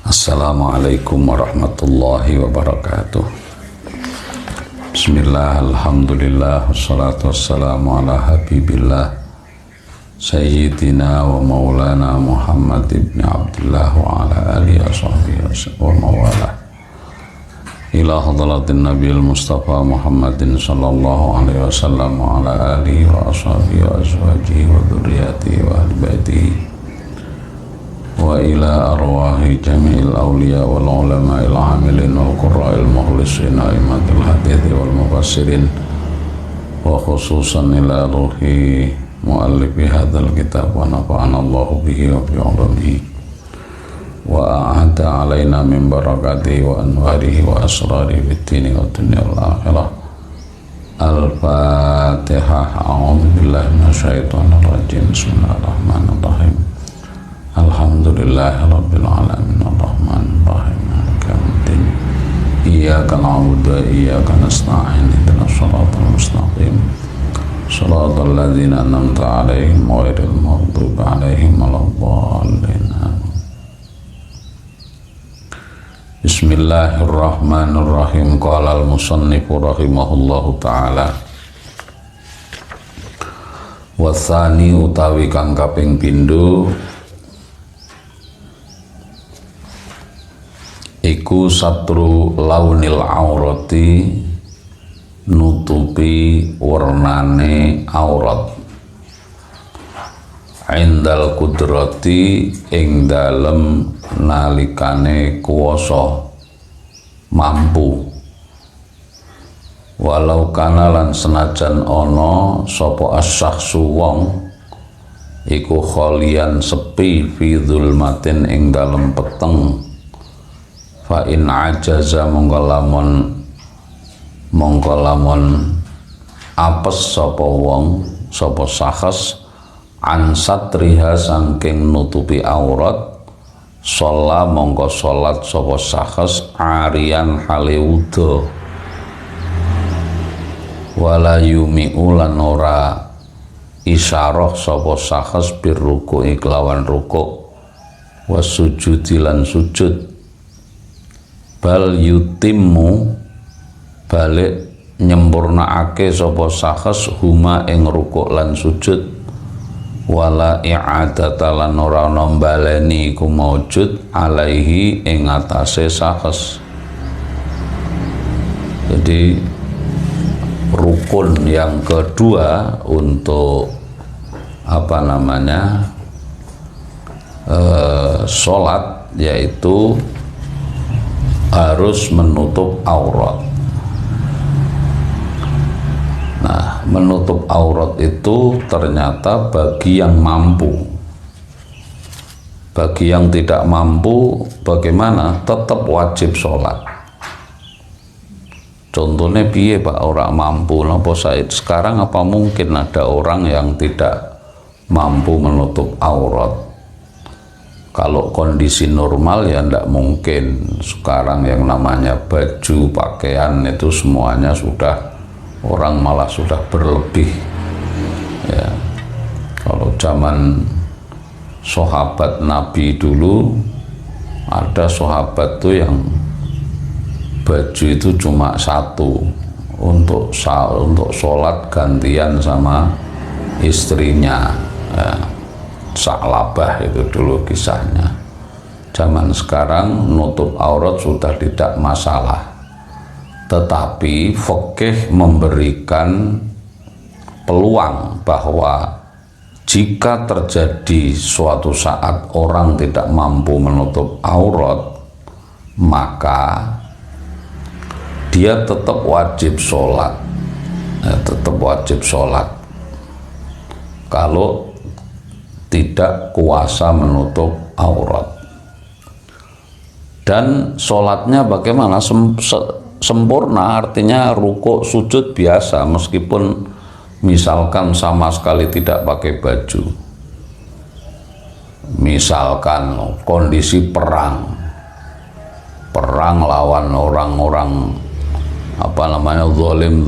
Assalamualaikum warahmatullahi wabarakatuh. Bismillah, alhamdulillah, wassalatu wassalamu ala habibillah Sayyidina wa maulana Muhammad ibn Abdullah wa ala alihi wa sahbihi wa mawalah ila hadratin Nabiul Mustafa Muhammadin sallallahu alaihi wasallam wa ala alihi wa ashabihi wa azwajihi wa dhurriyyatihi wa ahli baitihi wa ila arwahi jami'il awliya wal ulama'il amilin wal qurra'il mukhlisin aimatil hadithi wal mufassirin wa khususan ila ruhi muallifi hadzal kitab wa nafa'ana Allahu bihi wa bi 'ulumi wa a'ada alaina min barakatihi wa anwarihi wa asrari fid dini wa dunya wal akhirah. Al-Fatihah. A'udzu billahi minasyaitonir rajim. Bismillahirrahmanirrahim. Alhamdulillahi rabbil alamin arrahmanir rahim maliki yaumiddin iyyaka na'budu wa iyyaka nasta'in ihdinas siratal mustaqim siratal ladzina an'amta 'alaihim ghairil maghdubi 'alaihim waladdallin. Bismillahirrahmanirrahim. Qala al-musannifu rahimahullahu ta'ala wa tsani utawi kang kaping pindho iku satru launil aurati, nutupi warnane aurat, indal kudrati ing dalem nalikane kuwasa mampu, walau kana lan senajan ana sapa as-syakhsu wong iku kholian sepi fi dzulmatin ing dalem peteng, fa in ajaza mongko lamun apes sapa wong sapa sakhs an satriha saking nutupi aurat, sholla mongko sholat sapa sakhs arian hale wuda, wala yumi'u lan ora isyarah sapa sakhs birruku iklawan rukuk wasujudi lan sujud, bal yutimmu balik nyempurnaake sapa sakhs huma ing rukuk lan sujud, wala i'adata lan ora baleni iku maujud alaihi ing atase sakhs. Jadi rukun yang kedua untuk sholat yaitu harus menutup aurat. Nah, menutup aurat itu ternyata bagi yang mampu. Bagi yang tidak mampu, bagaimana? Tetap wajib sholat. Contohnya piye Pak, orang mampu napa Said? Sekarang apa mungkin ada orang yang tidak mampu menutup aurat? Kalau kondisi normal ya tidak mungkin. Sekarang yang namanya baju, pakaian itu semuanya sudah, orang malah sudah berlebih ya. Kalau zaman sahabat Nabi dulu, ada sahabat tuh yang baju itu cuma satu untuk sholat gantian sama istrinya ya. Sa'labah itu dulu kisahnya. Zaman sekarang nutup aurat sudah tidak masalah, tetapi fikih memberikan peluang bahwa jika terjadi suatu saat orang tidak mampu menutup aurat, maka dia tetap wajib sholat kalau tidak kuasa menutup aurat. Dan sholatnya bagaimana? Sempurna, artinya rukuk sujud biasa meskipun misalkan sama sekali tidak pakai baju. Misalkan kondisi perang lawan orang-orang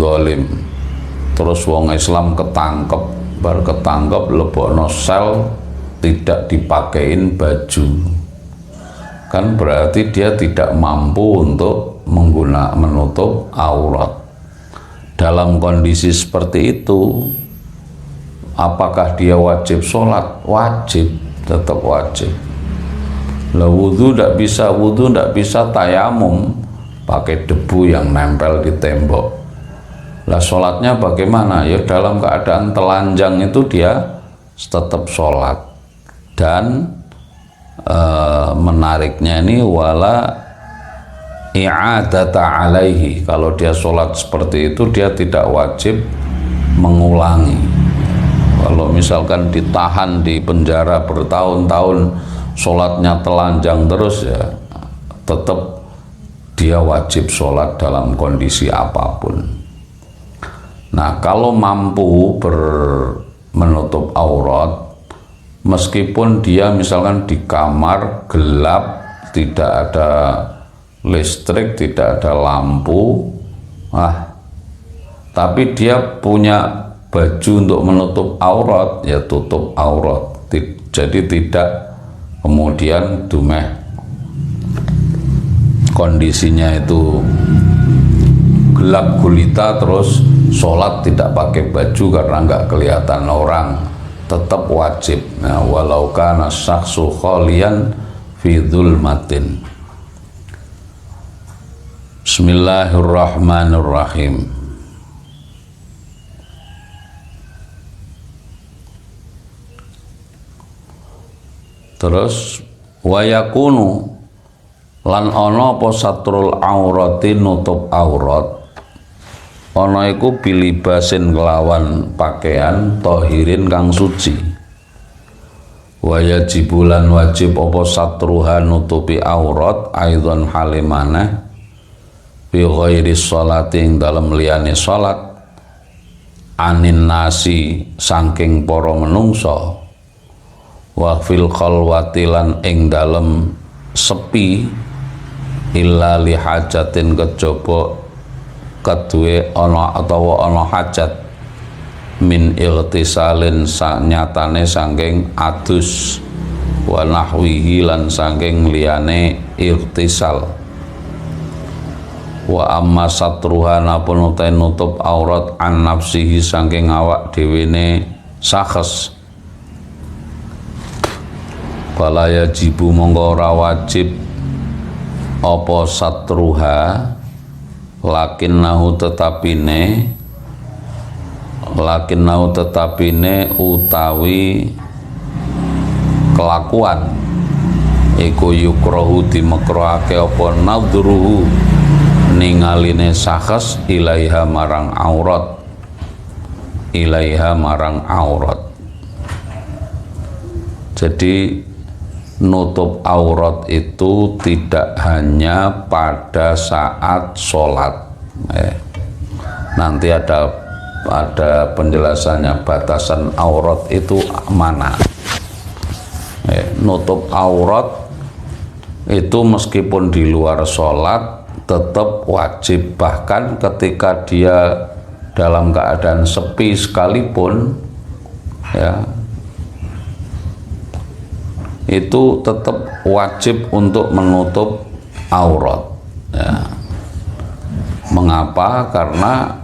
zalim, terus wong Islam ketangkep, baru ketangkep lebokno sel, tidak dipakein baju, kan berarti dia tidak mampu untuk menutup aurat. Dalam kondisi seperti itu, apakah dia wajib sholat? Wajib, tetap wajib. Lah wudhu tidak bisa tayamum pakai debu yang nempel di tembok. Lah sholatnya bagaimana? Ya dalam keadaan telanjang itu dia tetap sholat. Dan menariknya ini wala i'adata alaihi, kalau dia sholat seperti itu dia tidak wajib mengulangi. Kalau misalkan ditahan di penjara bertahun-tahun sholatnya telanjang terus, ya tetap dia wajib sholat dalam kondisi apapun. Nah, kalau mampu menutup aurat, meskipun dia misalkan di kamar gelap, tidak ada listrik, tidak ada lampu, tapi dia punya baju untuk menutup aurat, ya tutup aurat. Jadi tidak kemudian dumeh kondisinya itu gelap gulita terus sholat tidak pakai baju karena nggak kelihatan orang, tetap wajib. Nah, walau kana syakhsu khalian fi dzulmatin. Bismillahirrahmanirrahim. Terus wayakunu lan ana apa satrul aurati nutup aurat, ana iku bilibasin kelawan pakaian tohirin kang suci. Wayajibulan wajib apa satruha nutupi aurat aidon halimana bi ghairi sholati ing dalem liyane salat anin nasi saking para menungso wa fil khalwati lan ing dalem sepi illa li hajatin kejaba kedue ana atawa ana hajat min irtisalin nyatane saking adus wa nahwihi lan saking liyane irtisal. Wa amma satruha napun utai nutup aurat an nafsihi saking awak dhewene sakhs, fala yajibu mongko ora wajib apa satruha lakinnahu tetapine utawi kelakuan iku yukrahu dimekrohake apa nadruhu ningaline sakhs ilaiha marang aurat. Jadi nutup aurat itu tidak hanya pada saat sholat. Nanti ada penjelasannya batasan aurat itu mana. Nutup aurat itu meskipun di luar sholat tetap wajib, bahkan ketika dia dalam keadaan sepi sekalipun, ya itu tetap wajib untuk menutup aurat. Ya. Mengapa? Karena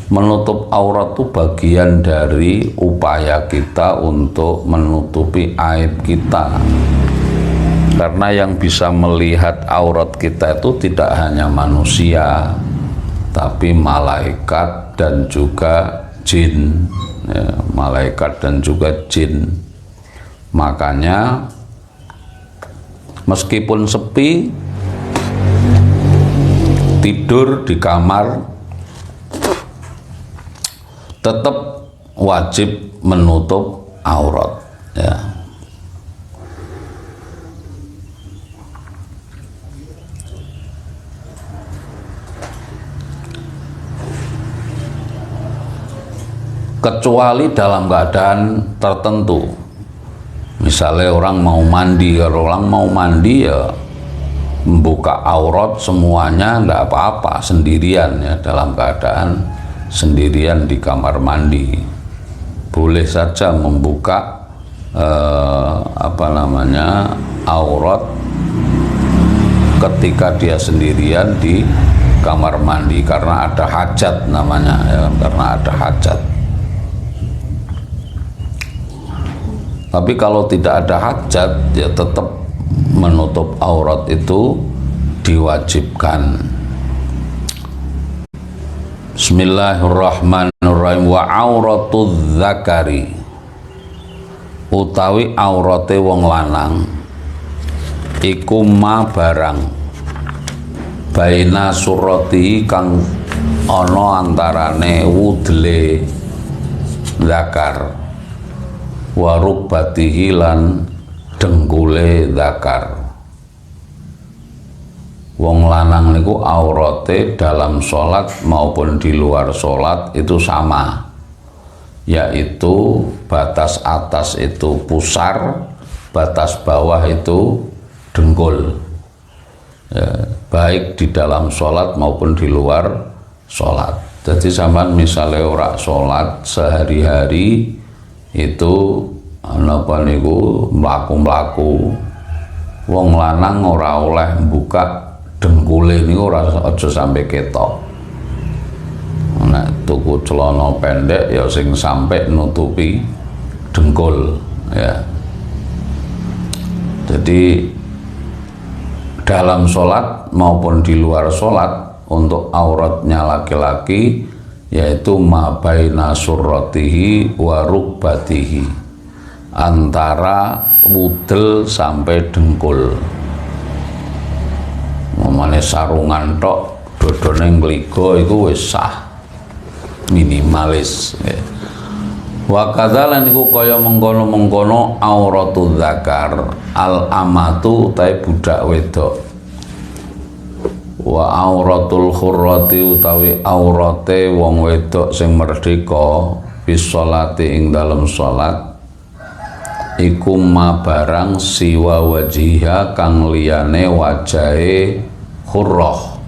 menutup aurat itu bagian dari upaya kita untuk menutupi aib kita. Karena yang bisa melihat aurat kita itu tidak hanya manusia, tapi malaikat dan juga jin. Ya, malaikat dan juga jin. Makanya meskipun sepi, tidur di kamar tetap wajib menutup aurat. Ya. Kecuali dalam keadaan tertentu. Misalnya orang mau mandi, kalau orang mau mandi ya membuka aurat semuanya, enggak apa-apa, sendirian ya, dalam keadaan sendirian di kamar mandi. Boleh saja membuka aurat ketika dia sendirian di kamar mandi karena ada hajat namanya ya, karena ada hajat. Tapi kalau tidak ada hajat ya tetap menutup aurat itu diwajibkan. Bismillahirrahmanirrahim. Wa auratudz zakari, utawi aurate wong lanang iku ma barang baina surati kang ana antarane wudle zakar wa rukbatihi lan dengkule zakar. Wong lanang niku aurate dalam sholat maupun di luar sholat itu sama, yaitu batas atas itu pusar, batas bawah itu dengkul ya, baik di dalam sholat maupun di luar sholat. Jadi sampean misalnya ora sholat sehari-hari itu napa niku mlaku-mlaku, wong lanang ora oleh buka dengkule niku ora aja sampai ketok. Nek tuku celana pendek ya sing sampai nutupi dengkul ya. Jadi dalam sholat maupun di luar sholat untuk auratnya laki-laki yaitu ma baina surratihi wa rukbatihi, antara wudel sampai dengkul. Mamane sarungan tok dodone ngligo iku wis sah, minimalis ya. Wa kadzalan iku kaya mengkono-mengkono auratul zakar al amatu utawi budak wedok, wa auratul khurrati utawi aurate wong wedok sing merdeka bis sholati ing dalem salat iku ma barang siwa wajiha kang liyane wajahe khurrah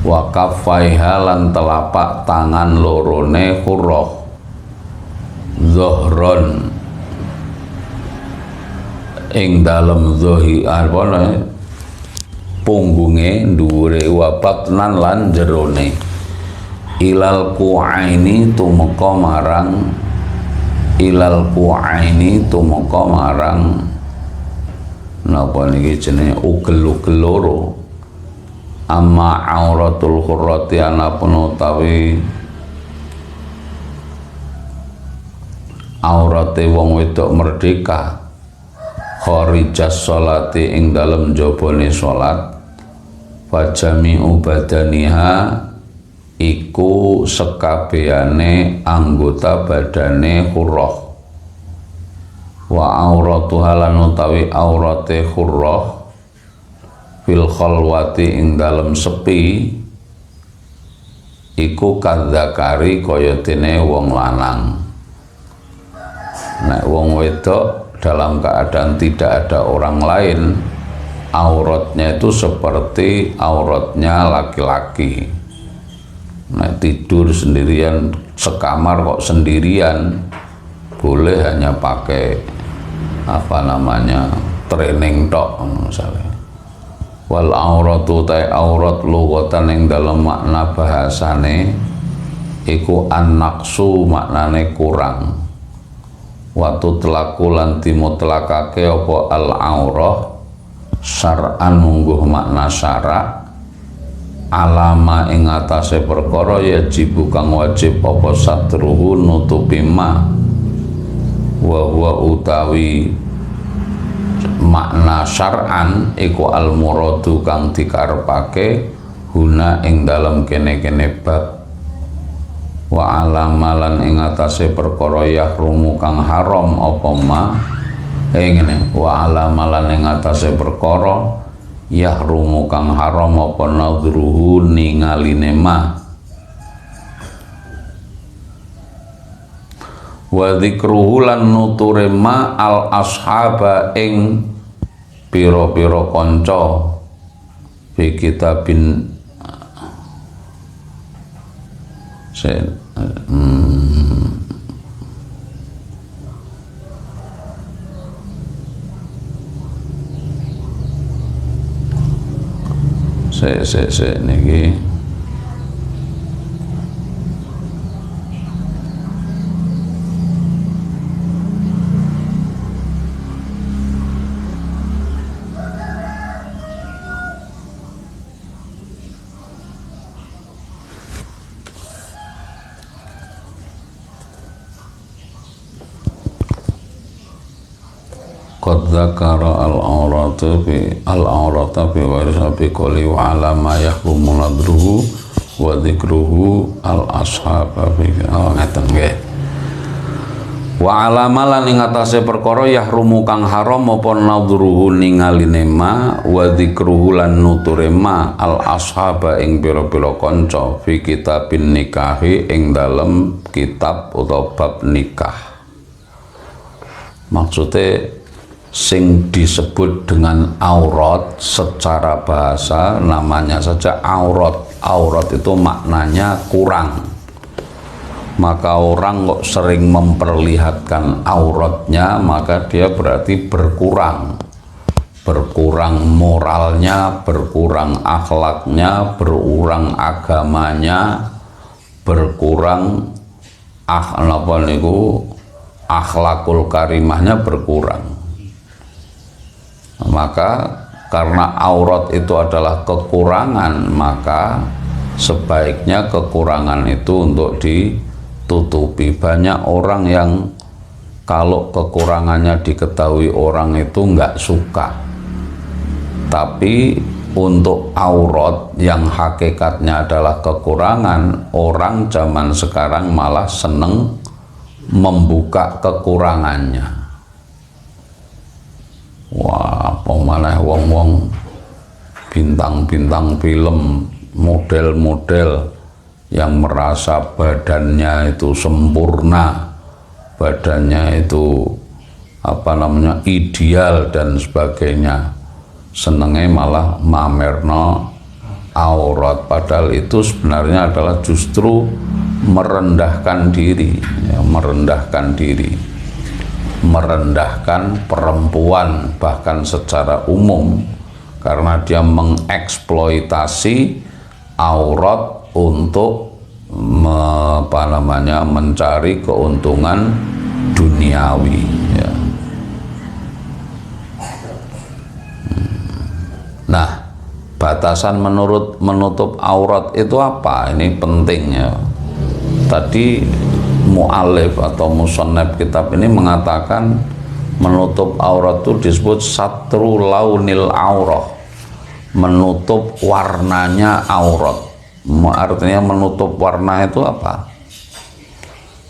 wa kaffaiha lan telapak tangan lorone khurrah zohron ing dalem zohi apa punggunge dhuwure wa batnan lan jerone ilal ku'aini tumeka marang ilal ku'aini tumeka marang napa niki jenenge ugel-ugel loro. Amma auratul khurrati anapun utawi aurate wong wedok merdeka kharijas sholati ing dalem jabane salat fajami'u badaniha iku sekabehane anggota badane khurrah wa auratu halan utawi aurate khurrah fil khalwati ing dalem sepi iku kadzakari kaya dene wong lanang. Nek wong wedok dalam keadaan tidak ada orang lain auratnya itu seperti auratnya laki-laki. Nah, tidur sendirian sekamar kok sendirian boleh hanya pakai apa namanya training tok misalnya. Wal auratu ta aurat lughatan ing dalam makna bahasane iku an-naqsu maknane kurang. Watu telaku lan timutlakake apa al aurah syar'an mungguh makna syara' alama ing atase perkara yajib kang wajib apa satruhu nutupi ma wa huwa utawi makna syar'an iku al muradu kang dikarepake guna ing dalem kene-kene bab wa alamalan ing atase perkara yahrumu kang haram apa ma ngene wa alamalan ing atase perkara yahrumu kang haram apa nadruhu ningaline ma wa dzikruhu lan nuture ma al ashaba ing pira-pira kanca fi kitabin Sik niki. Qad dzakara al-aurata fi warisa bi qali wa ala ma yahrumu nadruhu wa dzikruhu al-ashaba fi ngeten nggih. Wa alama lan ing atase perkara yahrumu kang haram apa nadruhu ningaline ma wa dzikruhu lan nuture ma al-ashaba ing pira-pira kanca fi kitabin nikahi ing dalem kitab utawa bab nikah. Maksudnya sing disebut dengan aurat secara bahasa namanya saja aurat. Aurat itu maknanya kurang. Maka orang kok sering memperlihatkan auratnya, maka dia berarti berkurang. Berkurang moralnya, berkurang akhlaknya, berkurang agamanya, berkurang akhlakul karimahnya berkurang. Maka karena aurat itu adalah kekurangan, maka sebaiknya kekurangan itu untuk ditutupi. Banyak orang yang kalau kekurangannya diketahui orang itu nggak suka, tapi untuk aurat yang hakikatnya adalah kekurangan, orang zaman sekarang malah seneng membuka kekurangannya. Wah, apa malah wong-wong bintang-bintang film, model-model yang merasa badannya itu sempurna, badannya itu ideal dan sebagainya, senengnya malah mamerno aurat, padahal itu sebenarnya adalah justru merendahkan diri, ya, merendahkan perempuan bahkan secara umum, karena dia mengeksploitasi aurat untuk mencari keuntungan duniawi, ya. Nah, batasan menutup aurat itu apa? Ini pentingnya. Tadi mu'alif atau musannaf kitab ini mengatakan menutup aurat itu disebut satru launil aurah, menutup warnanya aurat. Artinya menutup warna itu apa?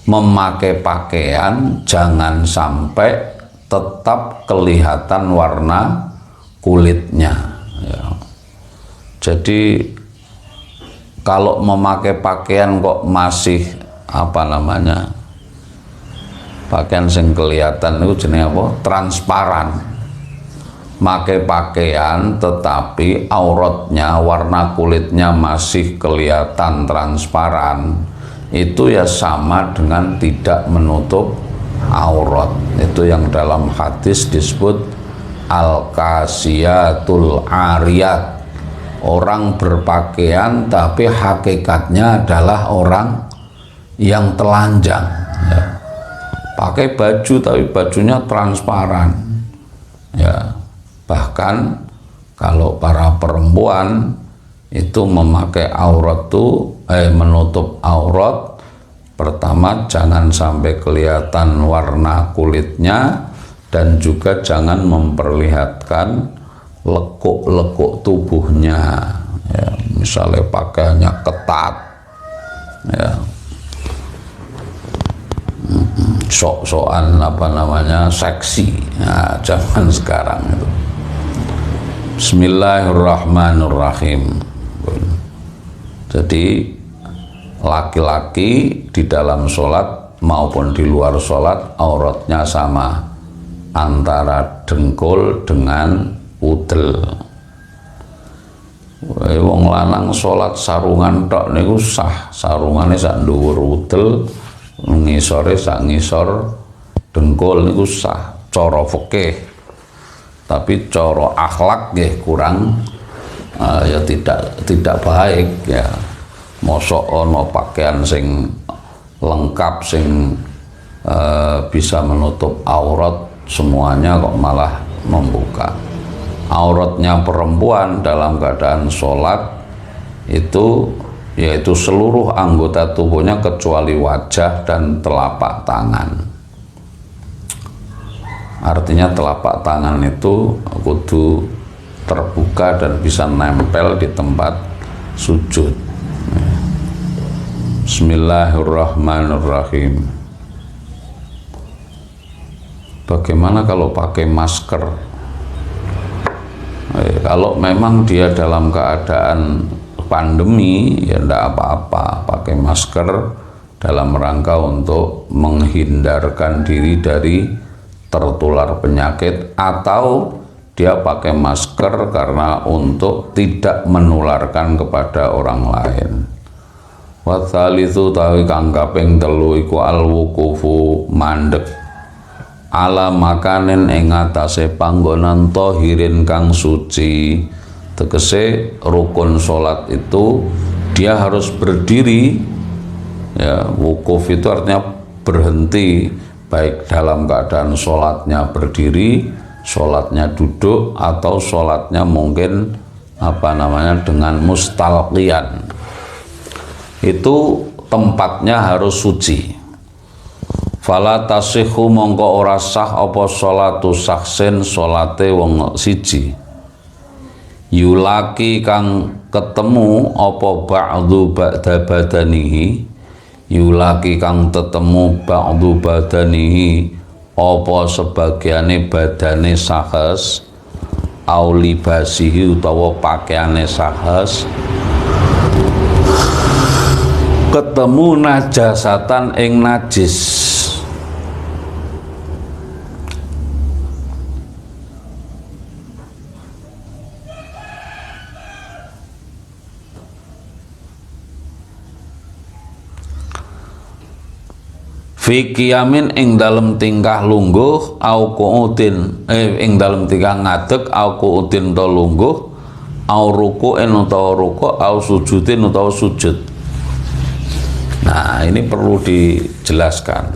Memakai pakaian jangan sampai tetap kelihatan warna kulitnya, ya. Jadi kalau memakai pakaian kok masih pakaian sing kelihatan itu jenenge apa? Transparan. Pakai pakaian tetapi auratnya, warna kulitnya masih kelihatan transparan, itu ya sama dengan tidak menutup aurat. Itu yang dalam hadis disebut al-kasiyatul ariyat, orang berpakaian tapi hakikatnya adalah orang yang telanjang, ya. Pakai baju tapi bajunya transparan, ya. Bahkan kalau para perempuan itu memakai aurat tuh menutup aurat, pertama jangan sampai kelihatan warna kulitnya, dan juga jangan memperlihatkan lekuk-lekuk tubuhnya, ya. Misalnya pakaiannya ketat, ya, sok-sokan seksi, nah, zaman sekarang itu. Bismillahirrahmanirrahim. Jadi laki-laki di dalam sholat maupun di luar sholat auratnya sama, antara dengkul dengan udel. Wong lanang sholat sarungan tok niku sah, sarungane sak dhuwur udel, ngisore sak ngisor dengkul niku sah cara fikih. Tapi cara akhlak nggih kurang ya tidak baik ya. Mosok ono pakaian sing lengkap sing bisa menutup aurat semuanya kok malah membuka. Auratnya perempuan dalam keadaan sholat itu yaitu seluruh anggota tubuhnya kecuali wajah dan telapak tangan. Artinya telapak tangan itu kudu terbuka dan bisa nempel di tempat sujud. Bismillahirrahmanirrahim. Bagaimana kalau pakai masker? Kalau memang dia dalam keadaan pandemi ya enggak apa-apa pakai masker dalam rangka untuk menghindarkan diri dari tertular penyakit, atau dia pakai masker karena untuk tidak menularkan kepada orang lain. Wa tsalitsu tawi kang kaping 3 iku al-wuqufu mandeg ala makanen ing atase panggonan tahirin kang suci. Tegese rukun sholat itu dia harus berdiri ya. Wukuf itu artinya berhenti, baik dalam keadaan sholatnya berdiri, sholatnya duduk, atau sholatnya mungkin dengan mustalqiyan. Itu tempatnya harus suci. Fala tasihhu mongko ora sah apa sholatu saksin sholate wong siji. Yulaki kang ketemu apa ba'du ba'da badanihi, yulaki kang tetemu ba'du badanihi apa sebagiane badane sahes, au libasihi utawa pakaiane sahes, ketemu najasatan ing najis. Fi qiyamin ing dalem tingkah lungguh au qu'udin ing dalem tingkah ngadeg au qu'udin to lungguh au ruku'in utawa ruku' au sujudin utawa sujud. Nah, ini perlu dijelaskan.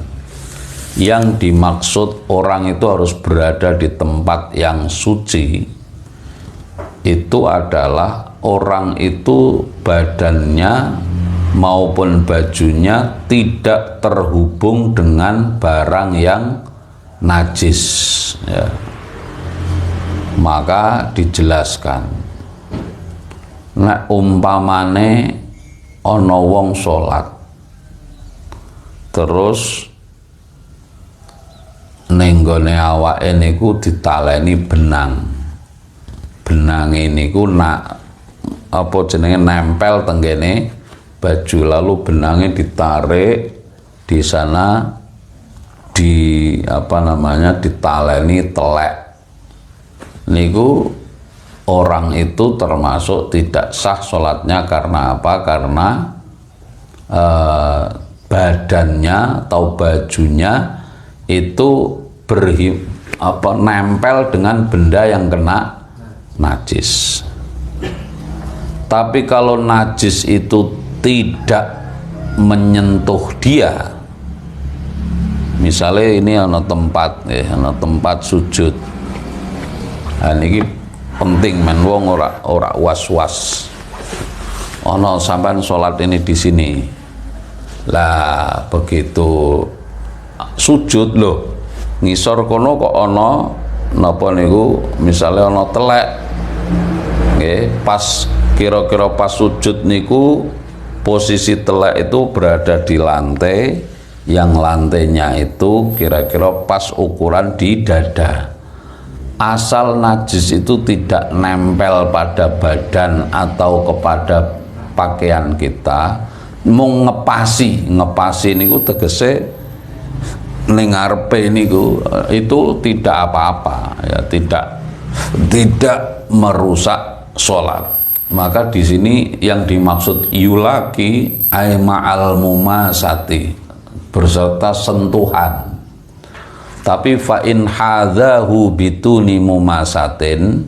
Yang dimaksud orang itu harus berada di tempat yang suci itu adalah orang itu badannya maupun bajunya tidak terhubung dengan barang yang najis ya. Maka dijelaskan, nek umpamane ana wong salat terus ning gone awake niku ditaleni benang niku nempel tenggene baju, lalu benangnya ditarik di sana, ditaleni telek niku, orang itu termasuk tidak sah sholatnya. Karena apa? Karena badannya atau bajunya itu nempel dengan benda yang kena najis. Tapi kalau najis itu tidak menyentuh dia, misalnya ini ada tempat sujud, nah, ini penting men wong ora was-was. Ono sampean sholat ini di sini, lah begitu sujud loh ngisor kono kok ono napa niku, misalnya ono telek, pas kira-kira pas sujud niku posisi telek itu berada di lantai, yang lantainya itu kira-kira pas ukuran di dada. Asal najis itu tidak nempel pada badan atau kepada pakaian kita, mung ngepasi niku tegese ning ngarepe niku, itu tidak apa-apa ya, tidak merusak sholat. Maka di sini yang dimaksud yulaki ay ma'al mumasati, berserta sentuhan. Tapi fa in hadzahu bituni mumasatin,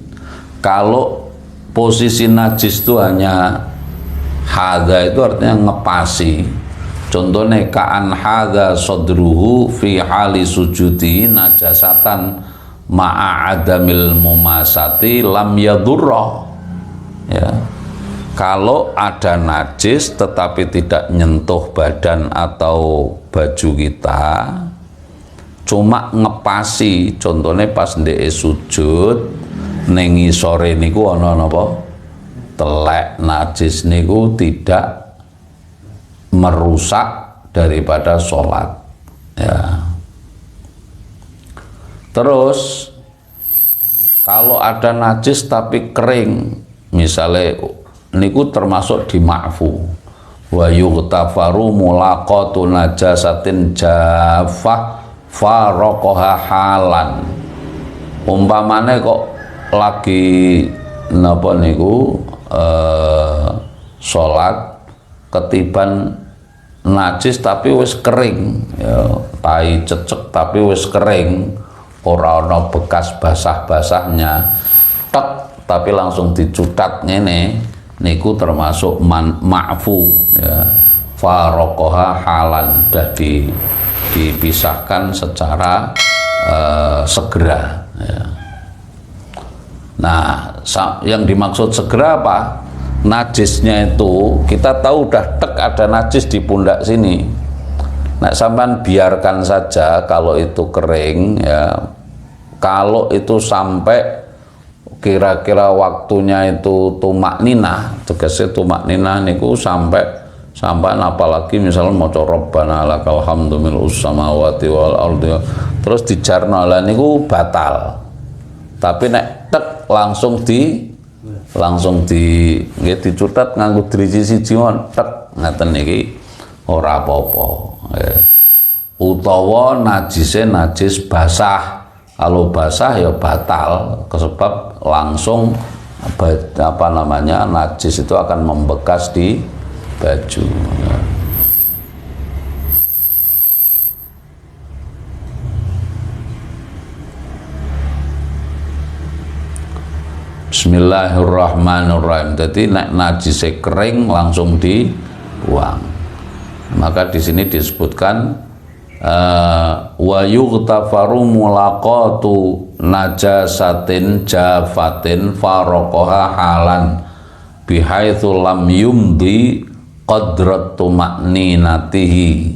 kalau posisi najis itu hanya hadza, itu artinya ngepasi. Contohnya ka'an hadza sadruhu fi hali sujudi najasatan ma'a adamil mumasati lam yadurra. Ya, kalau ada najis tetapi tidak nyentuh badan atau baju kita, cuma ngepasi. Contohnya pas ndek sujud nengi sore niku ana napa telek, najis niku tidak merusak daripada sholat. Ya. Terus kalau ada najis tapi kering, misalnya niku termasuk di ma'fu. Wa yughtafaru mulaqatu najasatin jafah faraqaha halan. Umpamane kok lagi napa niku sholat ketiban najis tapi wis kering, ya, tai cecek tapi wis kering, ora ana bekas basah-basahnya, tek tapi langsung dicutat ngene, niku termasuk ma'fu, ya, faraqaha halan, sudah dipisahkan secara segera, ya. Nah, yang dimaksud segera apa? Najisnya itu kita tahu udah tek ada najis di pundak sini. Nah, sampean biarkan saja kalau itu kering, ya. Kalau itu sampai kira-kira waktunya itu tumak ninah, tegasnya tumak ninah niku sampai apalagi misalnya maca rabbana lakal hamdu mil'us samawati wal ardi, terus dijarno lah niku batal. Tapi nek tek langsung nggih dicutat nganggo driji siji tek ngaten niki ora apa-apa. Utawa najise najis basah. Kalau basah ya batal, sebab langsung apa namanya najis itu akan membekas di baju. Bismillahirrahmanirrahim. Jadi nek najise kering langsung dibuang. Maka di sini disebutkan wa yughtafaru mulaqatu najasatin jafatin faraqaha halan bihaitsu lam yumdi qadratu ma'ninatihi.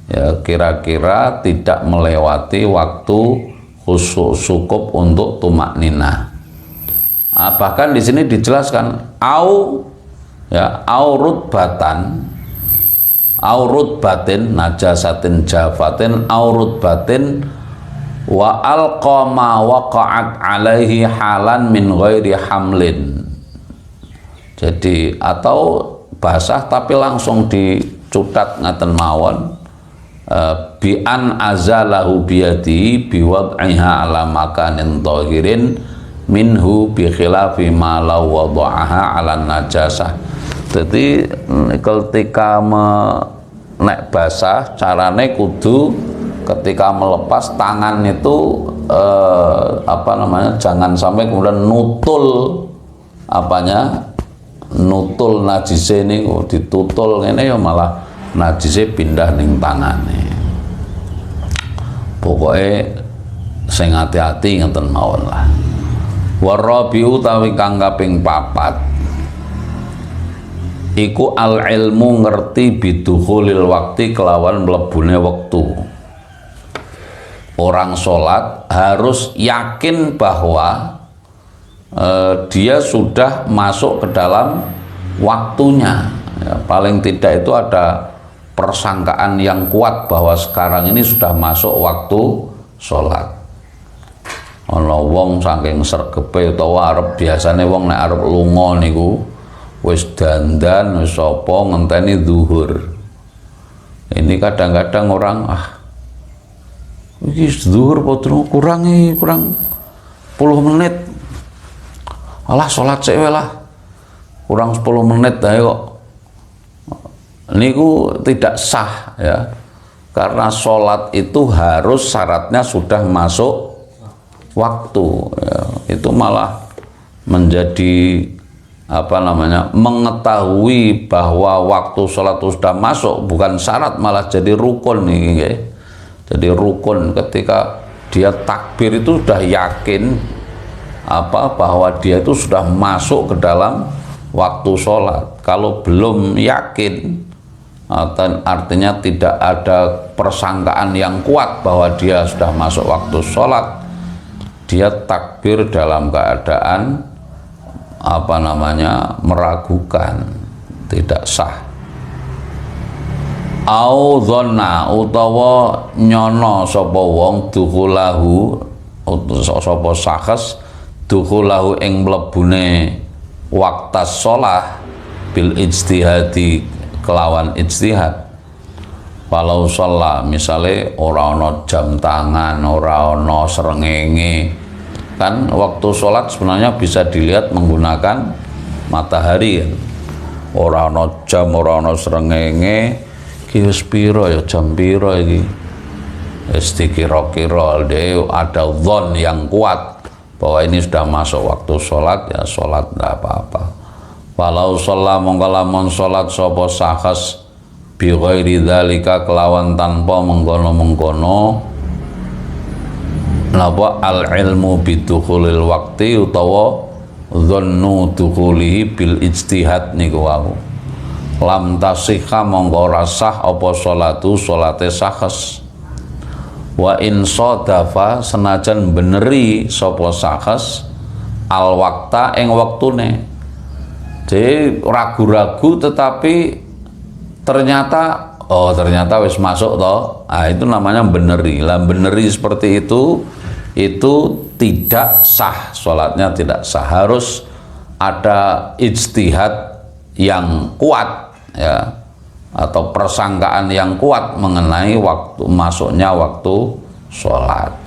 Ya, kira-kira tidak melewati waktu khusus cukup untuk tumakninah. Bahkan di sini dijelaskan aurut batin najasatin jafatin aurut batin wa alqama waqa'at alaihi halan min ghairi hamlin. Jadi atau basah tapi langsung dicutat ngaten mawon, bi an azalahu biyadi biwad'iha ala makanin tahirin minhu bi khilafi ma law wada'aha ala najasah. Jadi ketika nek basah carane kudu ketika melepas tangan itu jangan sampai kemudian nutul najise ini ditutul ngene ya malah najise pindah ning tangane. Pokoknya sing hati-hati ngeten mawon lah. Warabiu utawi kang kaping 4 iku al ilmu ngerti bidukhulil waktu kelawan mlebune wektu. Orang sholat harus yakin bahwa dia sudah masuk ke dalam waktunya, ya, paling tidak itu ada persangkaan yang kuat bahwa sekarang ini sudah masuk waktu sholat. Ana wong saking sregepe utawa arep biasane wong nek arep lunga niku wis dandan wis apa ngenteni zuhur. Ini kadang-kadang orang iki zuhur potro kurang 10 menit. Alah salat sik wae lah. Kurang 10 menit ae kok. Niku tidak sah, ya. Karena salat itu harus syaratnya sudah masuk waktu, ya. Itu malah menjadi mengetahui bahwa waktu sholat itu sudah masuk, bukan syarat malah jadi rukun nih, ya. Jadi rukun ketika dia takbir itu sudah yakin bahwa dia itu sudah masuk ke dalam waktu sholat. Kalau belum yakin, artinya tidak ada persangkaan yang kuat bahwa dia sudah masuk waktu sholat, dia takbir dalam keadaan meragukan, tidak sah. Au dzanna utawa nyono sapa wong dukhulahu sapa sahes dukhulahu ing mlebune waktas shalah bil ijtihadi kelawan ijtihad. Walau sholat misalnya ora ana jam tangan, ora ana srengenge, kan waktu sholat sebenarnya bisa dilihat menggunakan matahari, kan? Ora ana jam, ora ana srengenge, iki wis pira ya, jam pira iki, wis dikira-kira, ada dzon yang kuat bahwa ini sudah masuk waktu sholat, ya sholat enggak apa-apa. Walau sholat mongko lamun sholat sapa sahes bi ghairi dzalika kelawan tanpa mengkono-mengkono napa al ilmu bidukhulil waqti utawa dzannu dukhulihi bil ijtihad niku wau, lam tasihha mongko ora sah apa salate sahes. Wa in sadafa senajan beneri sapa sahes al waqta ing wektune, jadi ragu-ragu tetapi ternyata wis masuk toh, itu namanya beneri. Lah beneri seperti itu tidak sah, sholatnya tidak sah. Harus ada ijtihad yang kuat, ya, atau persangkaan yang kuat mengenai waktu masuknya waktu sholat.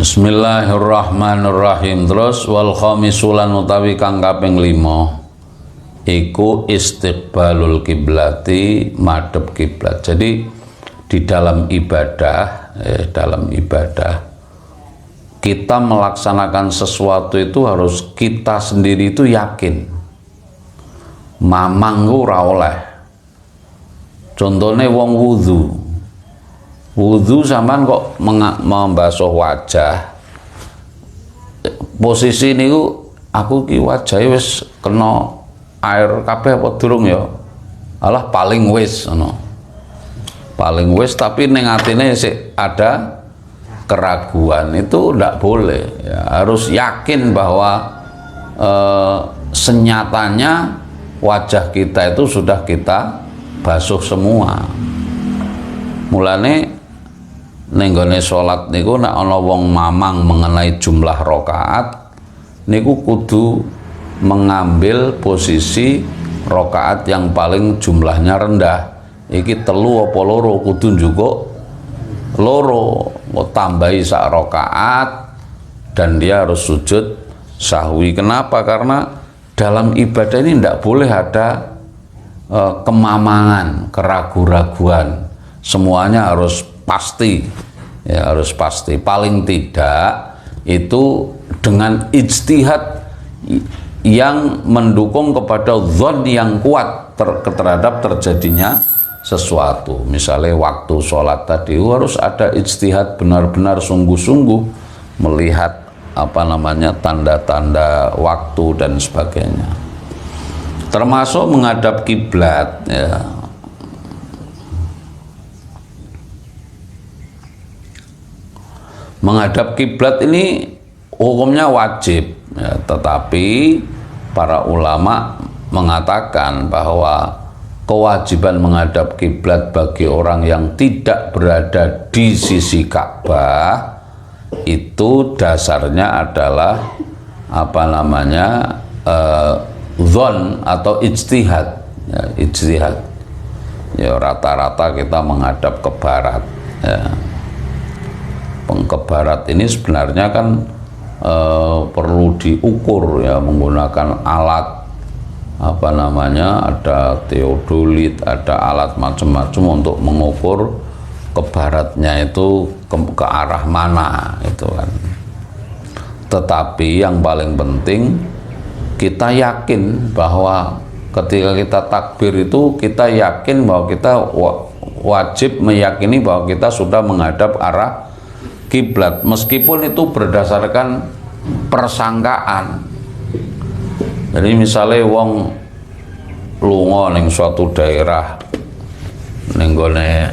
Bismillahirrahmanirrahim. Terus wal khamisulan utawi kang kaping 5 iku istiqbalul kiblati, madhep kiblat. Jadi di dalam ibadah kita melaksanakan sesuatu itu harus kita sendiri itu yakin. Mamang ora oleh. Contohnya wong wudu sampean kok membasuh wajah, posisi niku aku ki wajahe wis kena air kabeh apa durung ya, alah paling wis ngono, paling wis, tapi ning atine sik ada keraguan, itu ndak boleh, ya. Harus yakin bahwa senyatanya wajah kita itu sudah kita basuh semua. Mulane ning gone salat niku nek ana wong mamang mengenai jumlah rakaat niku kudu mengambil posisi rakaat yang paling jumlahnya rendah. Iki telu apa loro, kudu juga loro, tambahi sak rakaat dan dia harus sujud sahwi. Kenapa? Karena dalam ibadah ini tidak boleh ada kemamangan, keraguan-raguan. Semuanya harus pasti, ya, harus pasti. Paling tidak itu dengan ijtihad yang mendukung kepada dzon yang kuat terhadap terjadinya sesuatu. Misalnya waktu sholat tadi harus ada ijtihad, benar-benar sungguh-sungguh melihat tanda-tanda waktu dan sebagainya. Termasuk menghadap kiblat, ya. Menghadap kiblat ini hukumnya wajib, ya, tetapi para ulama mengatakan bahwa kewajiban menghadap kiblat bagi orang yang tidak berada di sisi Ka'bah itu dasarnya adalah dzon atau ijtihad, ya, ijtihad. Ya, rata-rata kita menghadap ke barat, ya. ke barat ini sebenarnya kan perlu diukur ya, menggunakan alat apa namanya, ada teodolit, ada alat macam-macam untuk mengukur ke baratnya itu ke arah mana itu kan. Tetapi yang paling penting kita yakin bahwa ketika kita takbir itu kita yakin bahwa kita wajib meyakini bahwa kita sudah menghadap arah kiblat, meskipun itu berdasarkan persangkaan. Jadi misalnya wong lunga ning suatu daerah ning gone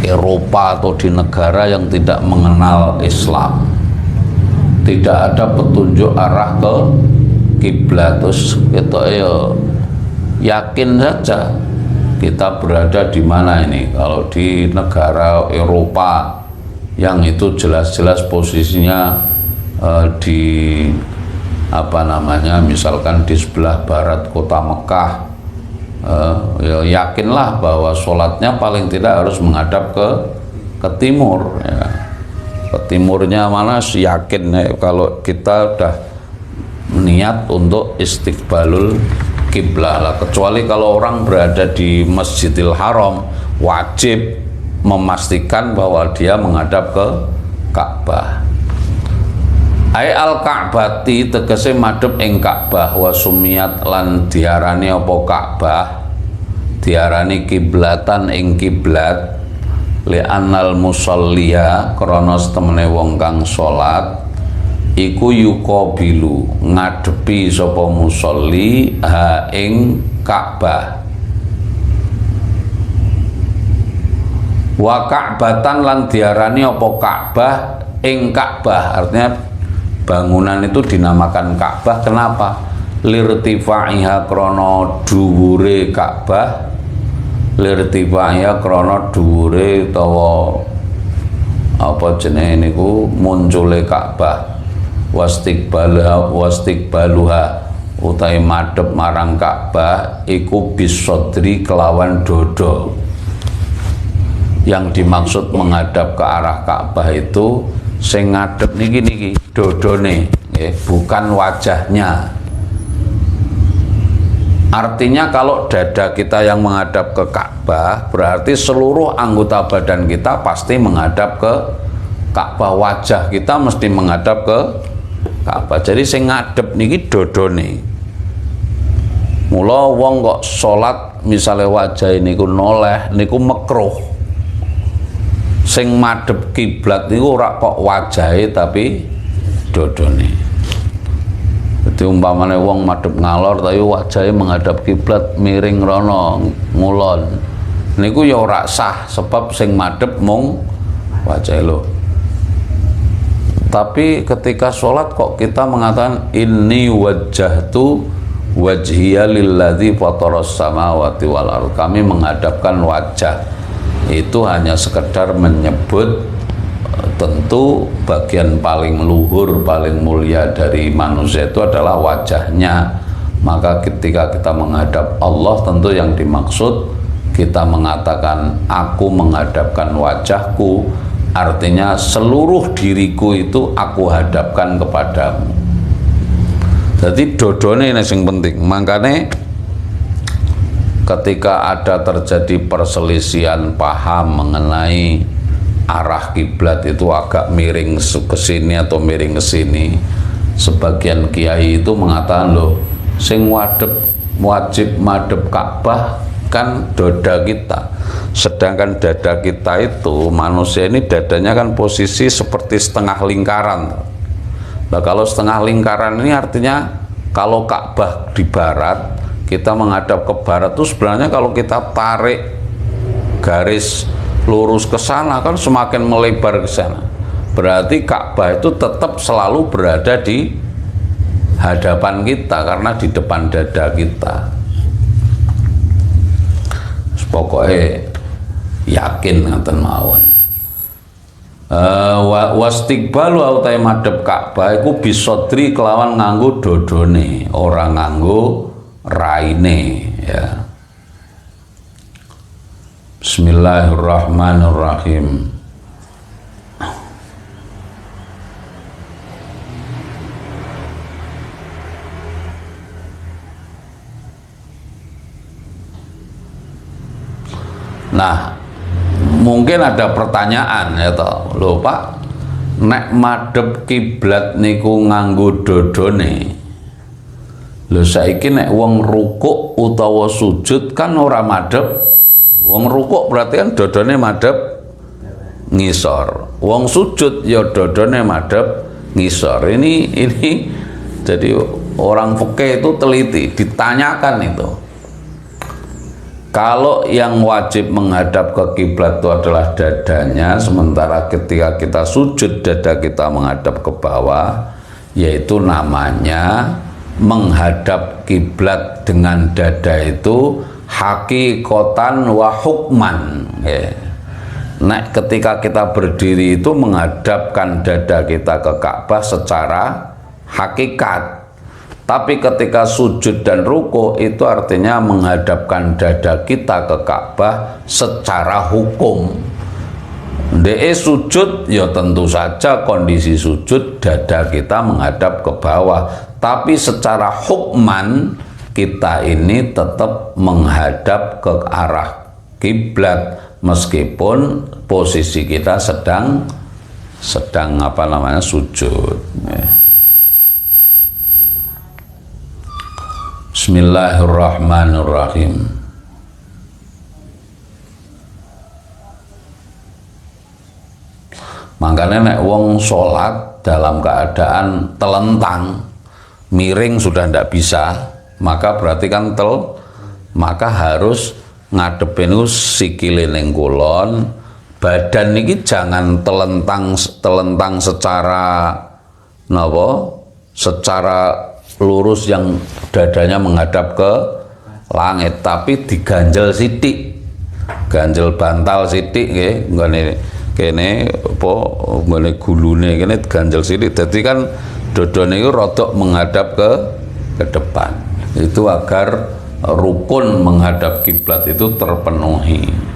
Eropa atau di negara yang tidak mengenal Islam, tidak ada petunjuk arah ke kiblat, terus kita ya yakin saja kita berada di mana ini. Kalau di negara Eropa yang itu jelas-jelas posisinya di apa namanya, misalkan di sebelah barat kota Mekah, ya yakinlah bahwa sholatnya paling tidak harus menghadap ke timur ya. Ke timurnya mana yakin ya, kalau kita udah niat untuk istiqbalul kiblah lah. Kecuali kalau orang berada di Masjidil Haram, wajib memastikan bahwa dia menghadap ke Ka'bah. Ai al-Ka'bati tegese madhep ing Ka'bah, wa sumiyat lan diarani apa Ka'bah, diarani kiblatan ing kiblat, li annal musalliya krana temene wong kang salat iku yuqabilu ngadepi sapa musolli ha ing Ka'bah. Wa Ka'batan lan diarani apa Ka'bah ing Ka'bah, artinya bangunan itu dinamakan Ka'bah. Kenapa? Lirtifaiha krono dhuwure Ka'bah, lirtifaiha krono dhuwure utawa apa jenenge niku muncule Ka'bah, wastiqbaluha utai madhep marang Ka'bah iku bisodri kelawan dodo. Yang dimaksud menghadap ke arah Ka'bah itu sing ngadep niki dodone, bukan wajahnya. Artinya kalau dada kita yang menghadap ke Ka'bah, berarti seluruh anggota badan kita pasti menghadap ke Ka'bah, wajah kita mesti menghadap ke Ka'bah. Jadi sing ngadep niki dodone. Mula wong kok salat misalnya wajah niku noleh niku makruh. Sing madhep kiblat niku ora kok wajahe tapi dodone. Jadi umpamane wong madhep ngalor tapi wajahe menghadap kiblat miring rono ngulon, niku ya ora sah, sebab sing madhep mung wajahe lho. Tapi ketika sholat kok kita mengatakan inni wajjahtu wajhiya lilladzi fataras samawati wal ardh, kami menghadapkan wajah, itu hanya sekedar menyebut tentu bagian paling luhur, paling mulia dari manusia itu adalah wajahnya. Maka ketika kita menghadap Allah, tentu yang dimaksud kita mengatakan aku menghadapkan wajahku, artinya seluruh diriku itu aku hadapkan kepadamu. Jadi dodone ini yang penting. Makanya ketika ada terjadi perselisihan paham mengenai arah kiblat itu agak miring ke sini atau miring ke sini, sebagian kiai itu mengatakan loh, sing wajib madhep Ka'bah kan dada kita, sedangkan dada kita itu manusia ini dadanya kan posisi seperti setengah lingkaran. Nah kalau setengah lingkaran ini artinya kalau Ka'bah di barat, kita menghadap ke barat itu sebenarnya kalau kita tarik garis lurus ke sana kan semakin melebar ke sana. Berarti Ka'bah itu tetap selalu berada di hadapan kita karena di depan dada kita. Pokoknya yakin ngaten mawon. Wastiqbalu utai madhep Ka'bah iku bisodri kelawan nganggo dodone, ora nganggo raine ya. Bismillahirrahmanirrahim. Nah, mungkin ada pertanyaan ya toh, lho Pak, nek madhep kiblat niku nganggo dodone. Lho saiki nek wong rukuk utawa sujud kan ora madhep. Wong rukuk berarti kan dodone madhep ngisor. Wong sujud ya dodone madhep ngisor. Ini jadi orang fikih itu teliti, ditanyakan itu. Kalau yang wajib menghadap ke kiblat itu adalah dadanya, sementara ketika kita sujud dada kita menghadap ke bawah, yaitu namanya menghadap kiblat dengan dada itu hakikatan wa hukman. Nah, ketika kita berdiri itu menghadapkan dada kita ke Ka'bah secara hakikat. Tapi ketika sujud dan ruku itu artinya menghadapkan dada kita ke Ka'bah secara hukum. DE sujud ya tentu saja kondisi sujud dada kita menghadap ke bawah. Tapi secara hukman kita ini tetap menghadap ke arah kiblat meskipun posisi kita sedang sujud. Bismillahirrahmanirrahim. Makanya nek wong sholat dalam keadaan telentang, miring sudah tidak bisa, maka berarti kan maka harus ngadepin sikile ning kulon, badan niki jangan telentang secara secara lurus yang dadanya menghadap ke langit, tapi diganjel sithik, ganjel bantal sithik nggih, kene apa ngene gulune kene ganjel sithik, dadi kan dodone iku rodok menghadap ke depan. Itu agar rukun menghadap kiblat itu terpenuhi.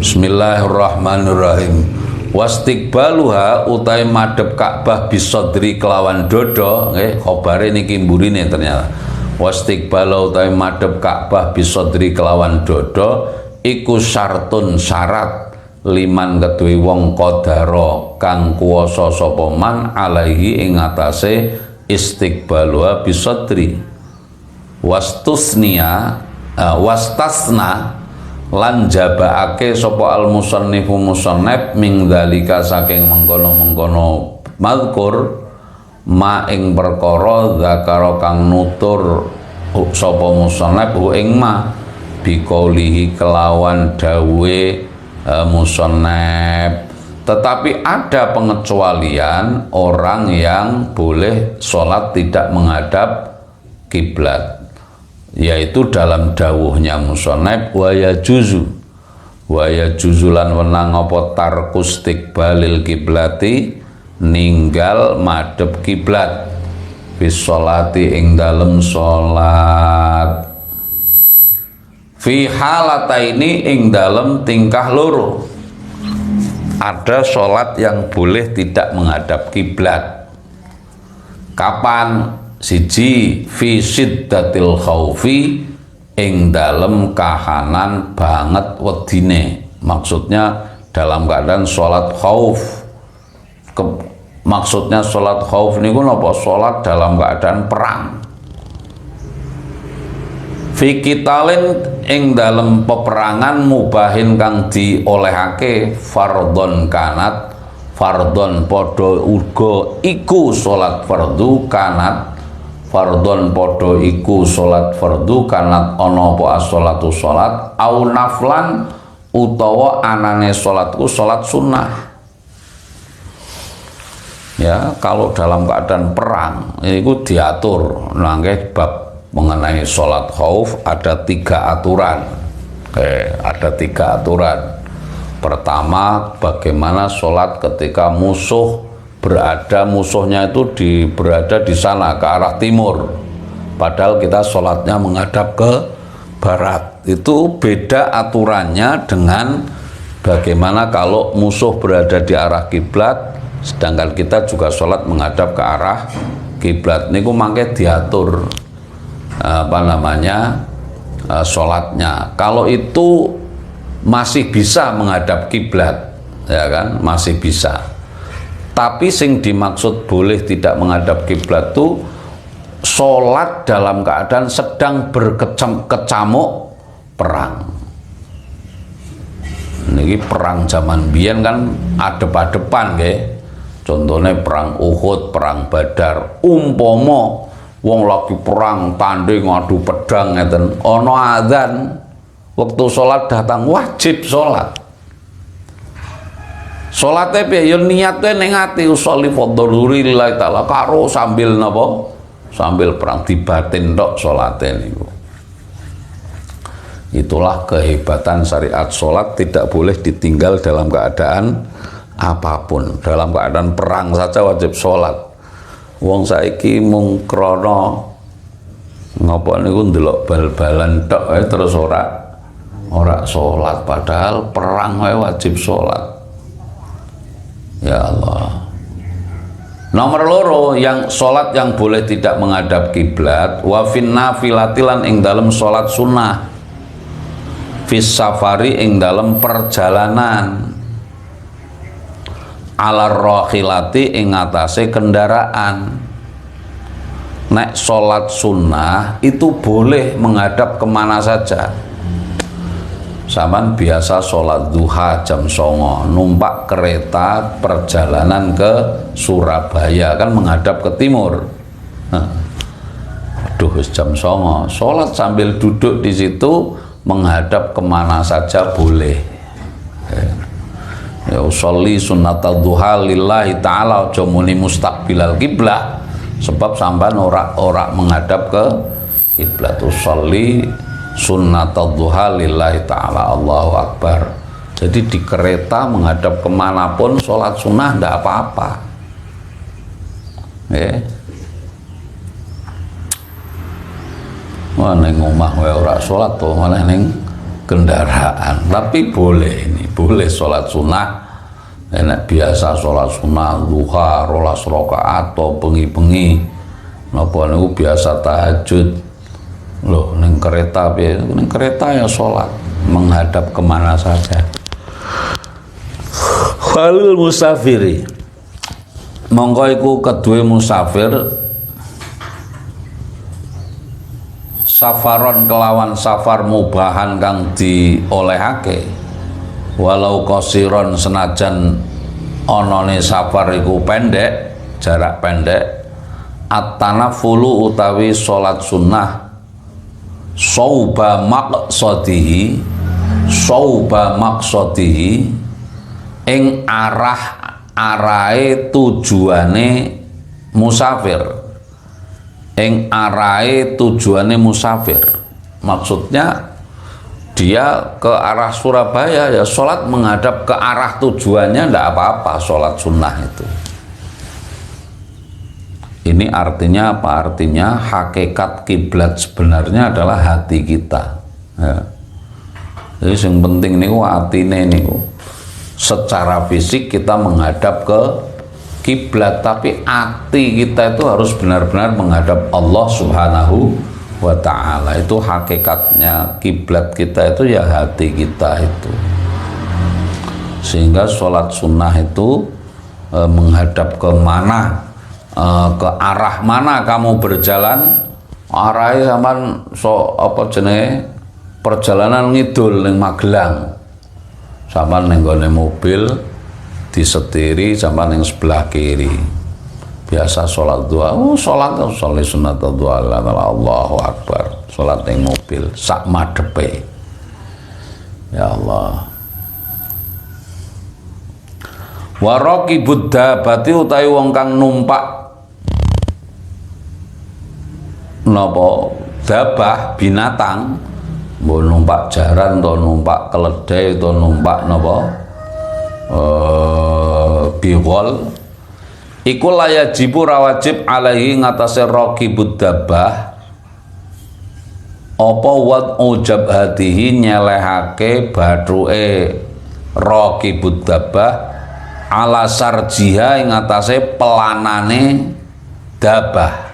Bismillahirrahmanirrahim. Wastiqbaluha utai madhep Ka'bah bisodri kelawan dodo, nggih khobare niki mburine ternyata. Wastiqbalu utai madhep Ka'bah bisodri kelawan dodo iku syartun syarat liman kedue wong qadara kang kuwasa sapa man alaihi ing atase istiqbaluha bisodri. Wastasna lan jabaake sapa al musannifu musannif ming dzalika saking mengkono-mengkono mazkur ma ing perkara zakara kang nutur sapa musannif ing ma biqaulihi kelawan dawe musannif. Tetapi ada pengecualian orang yang boleh sholat tidak menghadap kiblat, yaitu dalam dawuhnya musannif wa yajuzu lan wenang apa tarkus istiqbalil kiblati ninggal madhep kiblat bis sholati ing dalem salat fi halataini ing dalem tingkah loro. Ada sholat yang boleh tidak menghadap kiblat. Kapan? Siji fi siddatil khaufi ing dalem kahanan banget wedine. Maksudnya dalam keadaan sholat khauf. Maksudnya sholat khauf niku napa? Sholat dalam keadaan perang. Fi qitalin ing dalem peperangan mubahin kang diolehake fardhon kanat fardhon padha uga iku sholat fardu kanat fardhon padha iku salat fardu kanat ana apa as-sholatu salat au naflan utawa anane salatku salat sunnah. Ya, kalau dalam keadaan perang itu diatur nangke bab mengenai salat khauf ada 3 aturan. Ada 3 aturan. Pertama, bagaimana salat ketika musuhnya itu berada di sana ke arah timur, padahal kita sholatnya menghadap ke barat. Itu beda aturannya dengan bagaimana kalau musuh berada di arah kiblat sedangkan kita juga sholat menghadap ke arah kiblat niku mangke diatur sholatnya. Kalau itu masih bisa menghadap kiblat, ya kan, masih bisa. Tapi sing dimaksud boleh tidak menghadap kiblat tuh sholat dalam keadaan sedang berkecamuk perang. Ini perang zaman biyen kan adep-adepan nggih. Contohnya perang Uhud, perang Badar. Umpama wong lagi perang tanding ngadu pedang ngeten, ana adzan, waktu sholat datang wajib sholat. Sholatnya piye? Ya niatnya ning ati usolli fadhuri lillahi taala karo sambil napa? Sambil perang di batin tok sholatnya niku. Itulah kehebatan syariat sholat, tidak boleh ditinggal dalam keadaan apapun. Dalam keadaan perang saja wajib sholat. Wong saiki mung krana ngapa niku ndelok bal-balan tok terus ora sholat, padahal perang wae wajib sholat. Ya Allah. Nomor loro, yang sholat yang boleh tidak menghadap kiblat, wa fin nafilatilan ing dalam sholat sunnah, fis safari ing dalam perjalanan, ala rohilati ing atase kendaraan. Nek sholat sunnah itu boleh menghadap kemana saja. Saman biasa sholat duha jam 09.00 numpak kereta perjalanan ke Surabaya kan menghadap ke timur. Aduh jam 09.00 sholat sambil duduk di situ menghadap kemana saja boleh. Ya usolli sunnatal duha lillahi ta'ala, aja muni mustaqbilal kiblah, sebab sampean ora menghadap ke kiblat. Usolli sunnatal duha lillahi ta'ala, Allahu Akbar. Jadi di kereta menghadap kemanapun sholat sunnah ndak apa-apa. Wah neng omah wae ora sholat tuh, malah neng kendaraan. Tapi boleh, ini boleh sholat sunnah. Enak biasa sholat sunnah duha 12 rakaat atau bengi-bengi napa niku biasa tahajud. Loh neng kereta piye? Neng kereta ya sholat menghadap kemana saja. Khalil musafiri, mongko iku kedue musafir safaron kelawan safar mubahan kang diolehake, walau qasiron senajan onone safar iku pendek, jarak pendek, at-tanafulu utawi sholat sunnah sauba maqsadihi ing arahe tujuane musafir, ing arahe tujuane musafir. Maksudnya dia ke arah Surabaya ya sholat menghadap ke arah tujuannya, ndak apa-apa sholat sunnah itu. Ini artinya apa? Artinya hakikat kiblat sebenarnya adalah hati kita. Ya. Jadi yang penting niku atine niku. Secara fisik kita menghadap ke kiblat, tapi hati kita itu harus benar-benar menghadap Allah Subhanahu wa ta'ala. Itu hakikatnya kiblat kita itu ya hati kita itu. Sehingga sholat sunnah itu menghadap ke mana, ke arah mana kamu berjalan, arahnya sampean perjalanan ngidul ning Magelang, sampean ning gone mobil disetiri sampean ning sebelah kiri. Biasa sholat duha, sholat sunat duha Allahu Akbar, sholat ning mobil sak madepe. Ya Allah. Waraki buddha bati utawi wong kang numpak napa dabah binatang, mbok numpak jaran atau numpak keledai atau numpak napa biwol, iku layajibu rawajib alaihi ngatasé raqibud dabah apa wat ujab hatihi nyelehake bathuke raqibud dabah ala sarjiha ing atase pelanane dabah.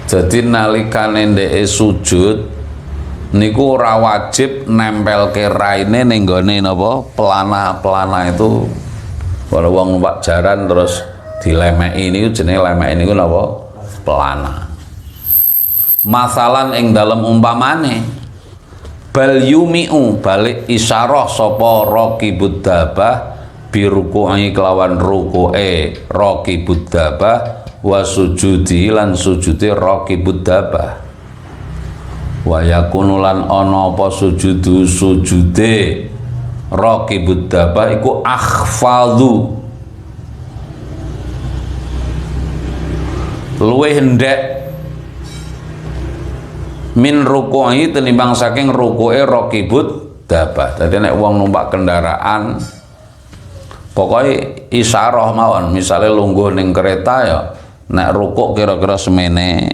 Jadi nalikane ndeke sujud niku ora wajib nempelke raine ning gone napa pelana itu. Kalau wong numpak jaran terus dilemeki niku jenenge lemeki niku napa pelana. Masalan ing dalem umpamane bal yumi'u balik isyarah sapa raqibud dabah biruku'i kelawan ruku'e raqibud dabah wa sujudi lan sujude raqibud dabah wa yakunu lan ana apa sujude raqibud dabah iku akhfadhu luwih hendek min ruku'i tenimbang saking ruku'e raqibud dabah. Dadi nek wong numpak kendaraan pokoknya isyarah mawon, misalnya lungguh ning kereta ya nek rukuk kira-kira semene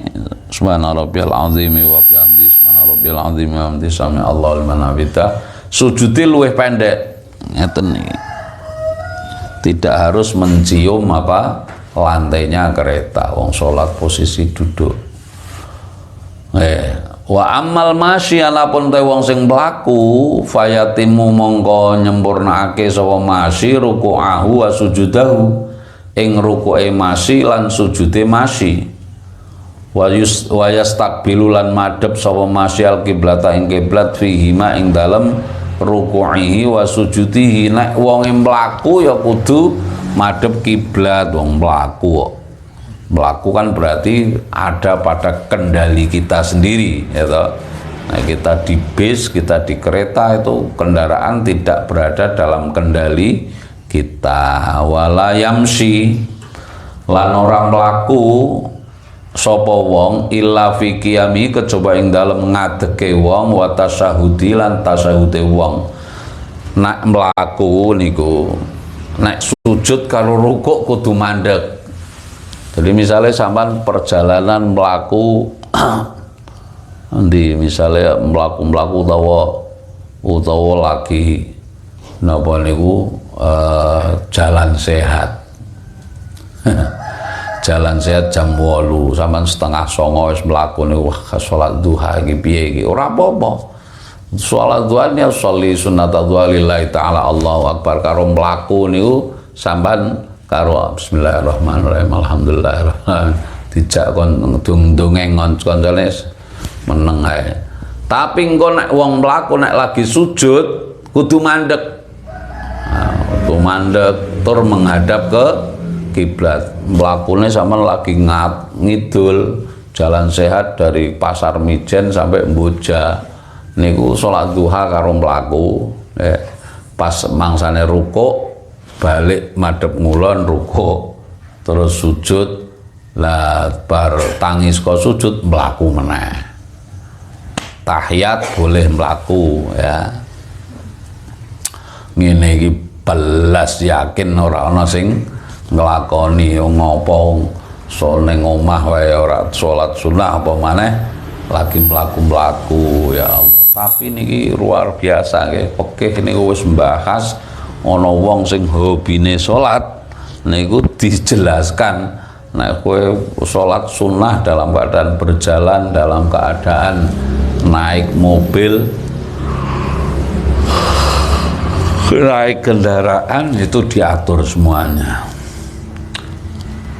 subhana rabbiyal azim wa bihamdi subhana rabbiyal azim wa bihamdi sami Allahu liman hamidah, sujude luwih pendek ngeten iki. Tidak harus mencium apa lantainya kereta, wong salat posisi duduk. Wa amal masyi anapun te wong sing mlaku fayatimu mongko nyempurnakake sapa masyi ruku'ahu wa sujudahu ing ruku'e masyi lan sujude masyi wa yastaqbilu lan madhep sapa masyi al qiblata ing kiblat fihima ing dalem ruku'ihi wa sujudihi. Nek wong mlaku ya kudu madhep kiblat, wong mlaku kok. Melaku kan berarti ada pada kendali kita sendiri ya toh. Nah, kita di bis, kita di kereta itu kendaraan tidak berada dalam kendali kita. Wala yamsi lan orang melaku sapa wong illa fi qiyami kecoba ing dalem ngadeke wong wa tasyahudi lan tasyahude wong. Nek melaku niku nek sujud karo rukuk kudu mandek. Jadi misalnya sampean perjalanan melaku di misalnya melaku utawa lagi napa niku jalan sehat. Jalan sehat jam 8 sampean setengah 9 wis mlaku niku salat duha iki piye iki ora apa-apa. Salat duha niku sholli sunat duha lillahi taala Allahu akbar karo mlaku niku sampean karo bismillahirrahmanirrahim alhamdulillahirrahmanirrahim dijak kon dongeng koncone meneng ae. Tapi engko nek wong mlaku nek lagi sujud kudu mandek. Kudu mandek tur menghadap ke kiblat. Mlakune sampean lagi ngidul jalan sehat dari Pasar Mijen sampai Mboja niku salat duha karo mlaku pas mangsane rukuk balik madhep ngulon rukuk terus sujud lah bar tangis kok sujud mlaku meneh. Tahiyat boleh mlaku ya. Ngene iki belas yakin ora ana sing nglakoni ngopo so ning omah wae ora salat sunah apa maneh lagi mlaku-mlaku ya Allah. Tapi niki luar biasa nggih. Fikih niku wis mbahas ana wong sing hobine salat niku dijelaskan nek kowe salat sunah dalam keadaan berjalan, dalam keadaan naik mobil, naik kendaraan itu diatur semuanya.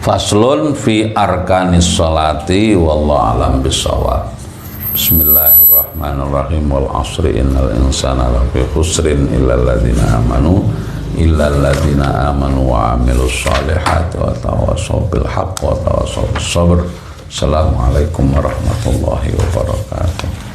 Faslun fi arkanis sholati wallahu alam bisawab. Bismillahirrahmanirrahim wal asri innal insana lafi khusrin illal ladzina amanu wa amilus solihati wa tawassaw bil haqqi wa tawassaw bis sabr. Assalamualaikum warahmatullahi wabarakatuh.